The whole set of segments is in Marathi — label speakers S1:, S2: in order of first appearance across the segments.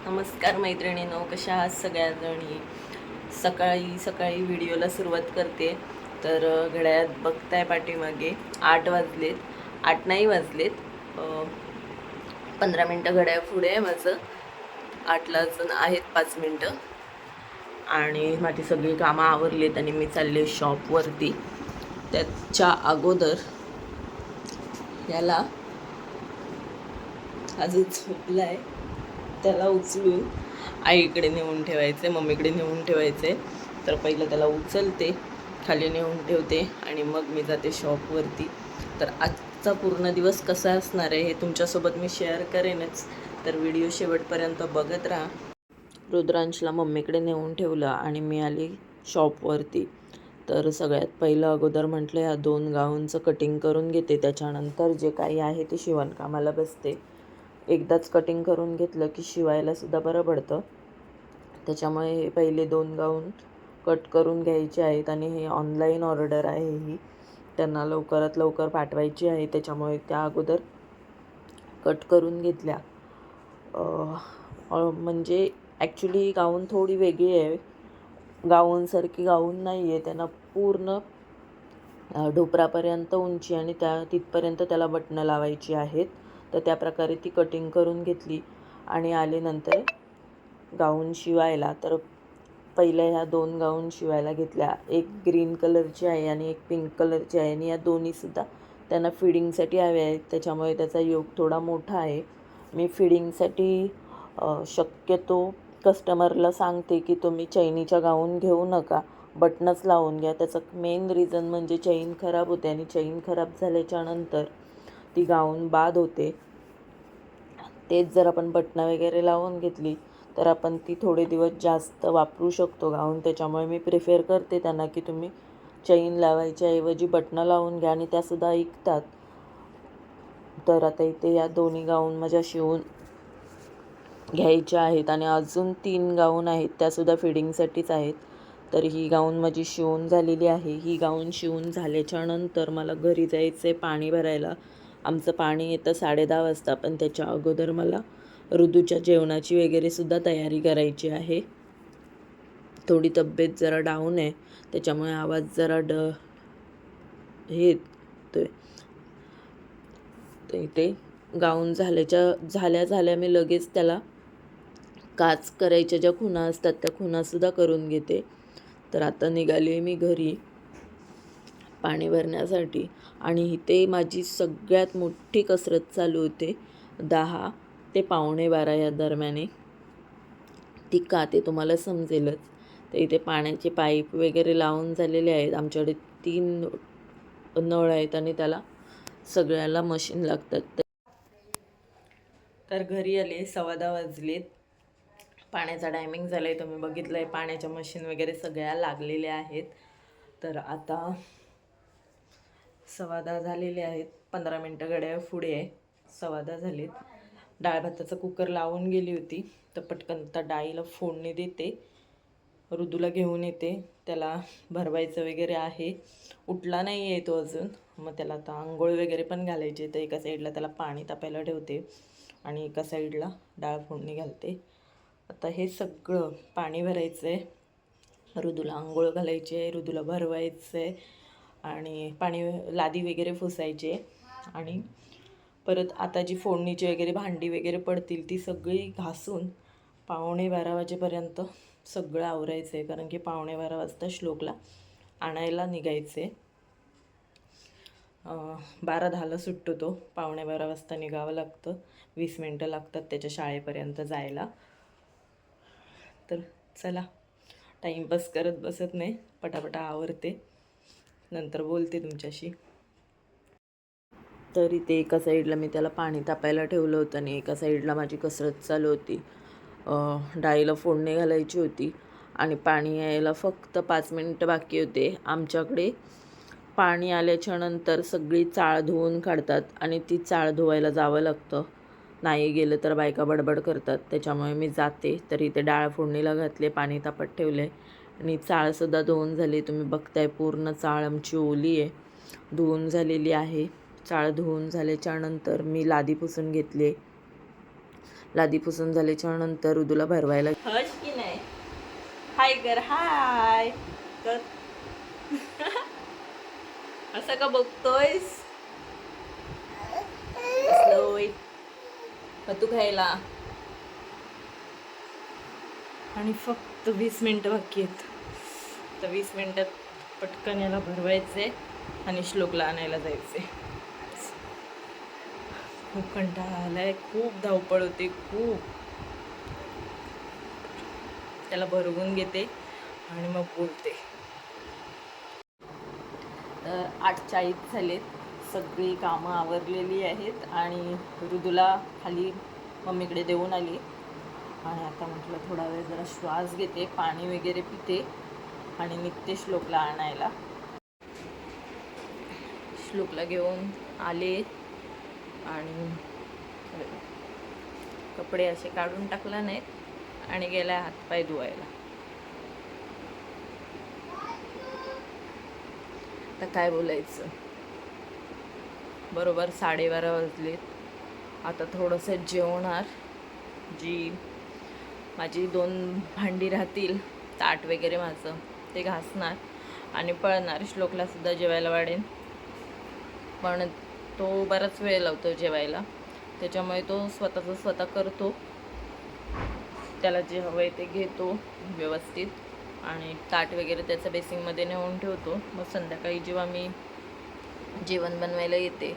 S1: नमस्कार मैत्रिणींनो, कशा आहात सगळ्याजणी. सकाळी सकाळी व्हिडिओला सुरुवात करते. तर घड्याळात बघताय पाठीमागे 8 वाजलेत. 8 नाही वाजलेत, 15 मिनटं घड्याळ पुढे आहे माझं. 8ला अजून आहेत 5 मिनटं. आणि माझी सगळी कामं आवरलीत आणि मी चालले शॉपवरती. त्याच्या अगोदर याला अजून झोपला आहे, त्याला उचलून आईकडे नेऊन ठेवायचे, मम्मीकडे नेऊन ठेवायचे. तर पहिलं त्याला उचलते, खाली नेऊन ठेवते आणि मग मी जाते शॉपवरती. तर आजचा पूर्ण दिवस कसा असणार आहे हे तुमच्यासोबत मी शेअर करेनच, तर व्हिडिओ शेवटपर्यंत बघत राहा. रुद्रांशला मम्मीकडे नेऊन ठेवलं आणि मी आली शॉपवरती. तर सगळ्यात पहिलं अगोदर म्हटलं या 2 गाऊनचं कटिंग करून घेते, त्याच्यानंतर जे काही आहे ते शिवणकामाला बसते. एकदाच कटिंग करून घेतलं की शिवायलासुद्धा बरं पडतं. त्याच्यामुळे हे पहिले 2 गाऊन कट करून घ्यायचे आहेत आणि हे ऑनलाईन ऑर्डर आहे, ही त्यांना लवकरात लवकर पाठवायची आहे, त्याच्यामुळे त्या अगोदर कट करून घेतल्या. म्हणजे ॲक्च्युली ही गाऊन थोडी वेगळी आहे, गाऊनसारखी गाऊन नाही आहे. त्यांना पूर्ण ढोपरापर्यंत उंची आणि तिथपर्यंत त्याला बटणं लावायची आहेत. तर त्या प्रकारे ती कटिंग करून घेतली आणि आले नंतर गाऊन शिवायला. तर पहिल्या ह्या 2 गाऊन शिवायला घेतल्या. एक ग्रीन कलरची आहे आणि एक पिंक कलरची आहे आणि या दोन्हीसुद्धा त्यांना फिडिंगसाठी हवे आहेत, त्याच्यामुळे त्याचा योग थोडा मोठा आहे. मी फिडिंगसाठी शक्यतो कस्टमरला सांगते की तुम्ही चैनीच्या गाऊन घेऊ नका, बटनच लावून घ्या. त्याचं मेन रिझन म्हणजे चैन खराब होते आणि चैन खराब झाल्याच्यानंतर ती गाऊन बाद होते. तेच जर आपण बटणं वगैरे लावून घेतली तर आपण ती थोडे दिवस जास्त वापरू शकतो गाऊन. त्याच्यामुळे मी प्रिफर करते त्यांना की तुम्ही चैन लावायच्या ऐवजी बटणं लावून घ्या आणि त्यासुद्धा ऐकतात. तर आता इथे या दोन्ही गाऊन माझ्या शिवून घ्यायच्या आहेत आणि अजून 3 गाऊन आहेत, त्यासुद्धा फिडिंगसाठीच आहेत. तर ही गाऊन माझी शिवून झालेली आहे. ही गाऊन शिवून झाल्याच्यानंतर मला घरी जायचं आहे पाणी भरायला. आमचं पाणी येतं 10:30 वाजता, पण त्याच्या अगोदर मला ऋतूच्या जेवणाची वगैरेसुद्धा तयारी करायची आहे. थोडी तब्येत जरा डाऊन आहे, त्याच्यामुळे आवाज जरा हे येतोय. तर इथे गाऊन झाल्या मी लगेच त्याला काच करायच्या ज्या खुणा असतात त्या खुणासुद्धा करून घेते. तर आता निघाली आहे मी घरी पाणी भरण्यासाठी आणि इथे माझी सगळ्यात मोठी कसरत चालू होते 10 ते 11:45 या दरम्याने. ती का ते तुम्हाला समजेलच. तर इथे पाण्याचे पाईप वगैरे लावून झालेले आहेत. आमच्याकडे 3 नळ आहेत आणि त्याला सगळ्याला मशीन लागतात. तर घरी आले 10:15 वाजलेत. पाण्याचा टायमिंग झाला आहे, तुम्ही बघितलं आहे. पाण्याच्या मशीन वगैरे सगळ्या लागलेल्या आहेत. तर आता 10:15 झालेले आहेत. 15 मिनटं घड्याळ पुढे आहे, 10:15 झालेत. डाळ भाताचा कुकर लावून गेली होती, तर पटकन आता डाळीला फोडणी देते, ऋतूला घेऊन येते. त्याला भरवायचं वगैरे आहे, उठला नाही आहे तो अजून. मग त्याला आता आंघोळ वगैरे पण घालायची. तर एका साईडला त्याला पाणी तापायला ठेवते आणि एका साईडला डाळ फोडणी घालते. आता हे सगळं पाणी भरायचं आहे, ऋतूला आंघोळ घालायची आहे, ऋतूला भरवायचं आहे आणि पाणी लादी वगैरे पुसायचे. आणि परत आता जी फोडणीची वगैरे भांडी वगैरे पडतील ती सगळी घासून 11:45 वाजेपर्यंत सगळं आवरायचं आहे, कारण की 11:45 वाजता श्लोकला आणायला निघायचं आहे. 12:10ला सुटतो तो, 11:45 वाजता निघावं लागतं. 20 मिनटं लागतात त्याच्या शाळेपर्यंत जायला. तर चला, टाईमपास करत बसत नाही, पटापटा आवरते, नंतर बोलते तुमच्याशी. तर इथे एका साईडला मी त्याला पाणी तापायला ठेवलं होतं आणि एका साईडला माझी कसरत चालू होती. डाळीला फोडणी घालायची होती आणि पाणी यायला फक्त 5 मिनटं बाकी होते. आमच्याकडे पाणी आल्याच्यानंतर सगळी चाळ धुवून काढतात आणि ती चाळ धुवायला जावं लागतं. नाही गेलं तर बायका बडबड करतात, त्याच्यामुळे मी जाते. तर इथे डाळ फोडणीला घातले, पाणी तापत ठेवले आणि चाळसुद्धा धुवून झाली. तुम्ही बघताय पूर्ण चाळ आमची ओली आहे, धुवून झालेली आहे. चाळ धुवून झाल्याच्यानंतर मी लादी पुसून घेतली. लादी पुसून झाल्याच्या नंतर ऋदूला भरवायला हश की नाही. हाय कर हाय कर. असं का बघतोयस. मग तू खायला. आणि फक्त 20 मिनटं बाकी आहेत. तर 20 मिनटात पटकन याला भरवायचे आणि श्लोकला आणायला जायचे. खूप कंटाळा आलाय, खूप धावपळ होते, खूप. त्याला भरवून घेते आणि मग बोलते. तर 8:40 झालेत. सगळी कामं आवरलेली आहेत आणि ऋदूला खाली मम्मीकडे देऊन आली. आणि आता म्हटलं थोडा वेळ जरा श्वास घेते, पाणी वगैरे पिते आणि निघते श्लोकला आणायला. श्लोकला घेऊन आले आणि कपडे असे काढून टाकला नाहीत आणि गेला हातपाय धुवायला. आता काय बोलायचं. बरोबर 12:30 वाजलेत. आता थोडंसं जेवणार. जी माझी 2 भांडी राहतील, ताट वगैरे माझं ते घासणार आणि पळणार. श्लोकला सुद्धा जेवायला वाढेन, पण तो बराच वेळ लावतो जेवायला, त्याच्यामुळे तो स्वतःचं स्वतः करतो. त्याला जे हवं आहे ते घेतो व्यवस्थित आणि ताट वगैरे त्याचं बेसिंगमध्ये नेऊन ठेवतो. मग संध्याकाळी जेव्हा मी जेवण बनवायला येते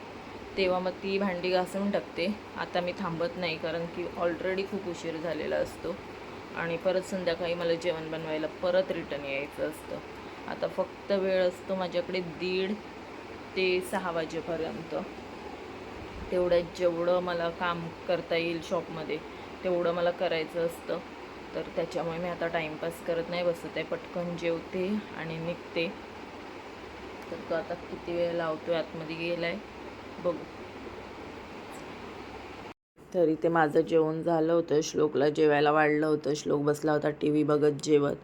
S1: तेव्हा मग ती भांडी घासून टाकते. आता मी थांबत नाही, कारण की ऑलरेडी खूप उशीर झालेला असतो आणि परत संध्याकाळी मला जेवण बनवायला परत रिटर्न यायचं असतं. आता फक्त वेळ असतो माझ्याकडे 1:30 ते 6 वाजेपर्यंत. तेवढ्यात जेवढं मला काम करता येईल शॉपमध्ये तेवढं मला करायचं असतं. तर त्याच्यामुळे मी आता टाईमपास करत नाही, बसत आहे, पटकन जेवते आणि निघते. तर तो आता किती वेळ लावतो आतमध्ये गेलाय बघू. तरी ते माझं जेवण झालं होतं, श्लोकला जेवायला वाढलं होतं. श्लोक बसला होता TV बघत जेवत.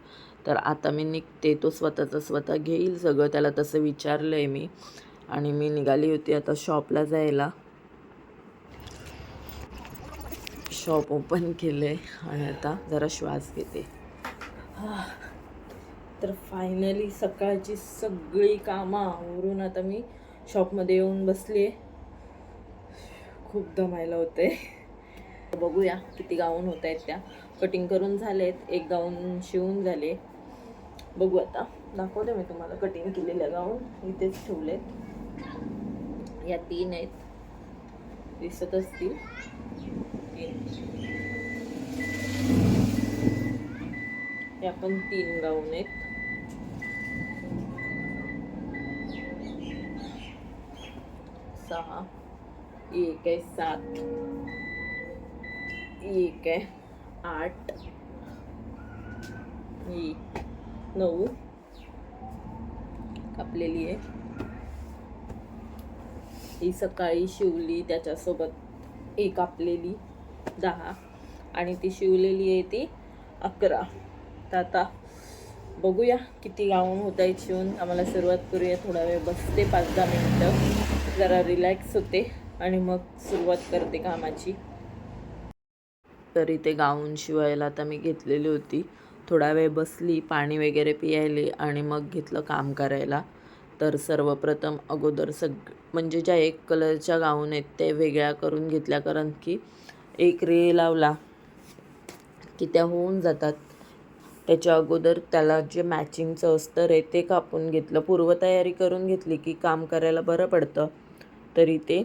S1: तर आता मी निघते. तो स्वतःचं स्वतः घेईल सगळं, त्याला तसं विचारलं आहे मी. आणि मी निघाली होती आता शॉपला जायला. शॉप ओपन केलं आहे आणि आता जरा श्वास घेते. तर फायनली सकाळची सगळी कामं आवरून आता मी शॉपमध्ये येऊन बसले. खूप दमायला होते. बघूया किती गाऊन होत आहेत. त्या कटिंग करून झालेत, एक गाऊन शिवून झाले. बघू आता, दाखवते मी तुम्हाला कटिंग केलेल्या गाऊन. इथेच ठेवलेत. या 3 आहेत, दिसत असतील. या पण 3 गाऊन आहेत. 6, एक आहे 7, एक आहे 8, 9 कापलेली आहे. ही सकाळी शिवली, त्याच्यासोबत एक कापलेली 10 आणि ती शिवलेली आहे ती 11. तर आता बघूया किती गाऊन होत आहेत शिवून. आम्हाला सुरुवात करूया. थोडा वेळ बसते, 5-10 मिनटं, जरा रिलॅक्स होते आणि मग सुरुवात करते कामाची. तरी ते गाऊन शिवायला आता मी घेतलेली होती. थोडा वेळ बसली, पाणी वगैरे पियायले आणि मग घेतलं काम करायला. तर सर्वप्रथम अगोदर म्हणजे ज्या एक कलरच्या गाऊन आहेत ते वेगळ्या करून घेतल्या, कारण की एक रे लावला की त्या होऊन जातात. त्याच्या अगोदर त्याला जे मॅचिंगचं असतं रे ते कापून घेतलं. पूर्वतयारी करून घेतली की काम करायला बरं पडतं. तरी ते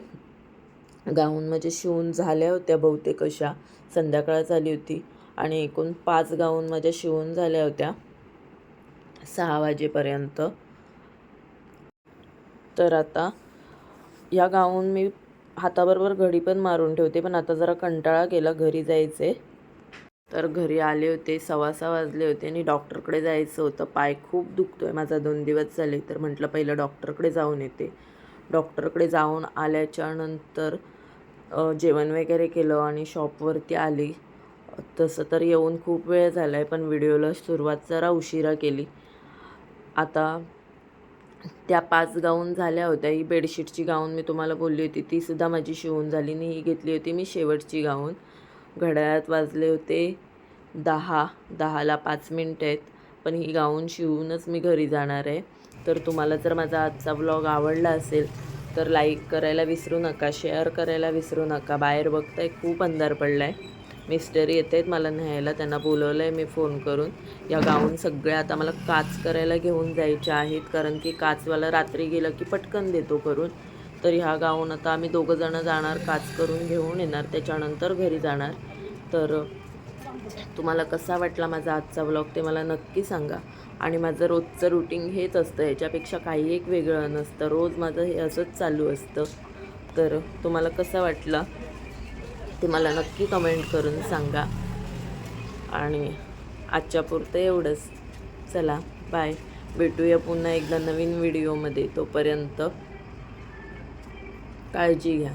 S1: गाऊन म्हणजे शिवून झाल्या होत्या बहुतेक, अशा संध्याकाळ झाली होती आणि एकूण 5 गाऊन माझ्या शिवून झाल्या होत्या 6 वाजेपर्यंत. तर आता या गाऊन मी हाताबरोबर घडी पण मारून ठेवते, पण आता जरा कंटाळा केला, घरी जायचे. तर घरी आले होते, 6:15 वाजले होते आणि डॉक्टरकडे जायचं होतं. पाय खूप दुखतोय माझा, 2 दिवस झाले. तर म्हटलं पहिलं डॉक्टरकडे जाऊन येते. डॉक्टरकडे जाऊन आल्याच्या नंतर जेवण वगैरे केलं आणि शॉपवरती आली. तसं तर येऊन खूप वेळ झाला आहे, पण व्हिडिओला सुरुवात जरा उशिरा केली. आता त्या 5 गाऊन झाल्या होत्या. ही बेडशीटची गाऊन मी तुम्हाला बोलली होती, ती सुद्धा माझी शिवून झाली नाही. ही घेतली होती मी शेवटची गाऊन. घड्याळात वाजले होते 10:10ला 5 मिनटं आहेत. पण ही गाऊन शिवूनच मी घरी जाणार आहे. तर तुम्हाला जर माझा आजचा व्लॉग आवडला असेल तर लाईक करायला विसरू नका, शेअर करायला विसरू नका. बाहेर बघताय खूप अंधार पडला आहे. मिस्टर येत आहेत मला न्यायला, त्यांना बोलवलं आहे मी फोन करून. या गाऊन सगळ्या आता मला काच करायला घेऊन जायच्या आहेत, कारण की काचवाला रात्री गेलं की पटकन देतो करून. तर ह्या गाऊन आता आम्ही दोघंजणं जाणार, काच करून घेऊन येणार, त्याच्यानंतर घरी जाणार. तर तुम्हाला कसा वाटला माझा आजचा व्लॉग ते मला नक्की सांगा. आणि माझं रोजचं रुटीन हेच असतं, ह्याच्यापेक्षा काही एक वेगळं नसतं. रोज माझं हे असंच चालू असतं. तर तुम्हाला कसं वाटलं ते मला नक्की कमेंट करून सांगा. आणि आजच्या पुरतं एवढंच. चला बाय, भेटूया पुन्हा एकदा नवीन व्हिडिओमध्ये. तोपर्यंत काळजी घ्या.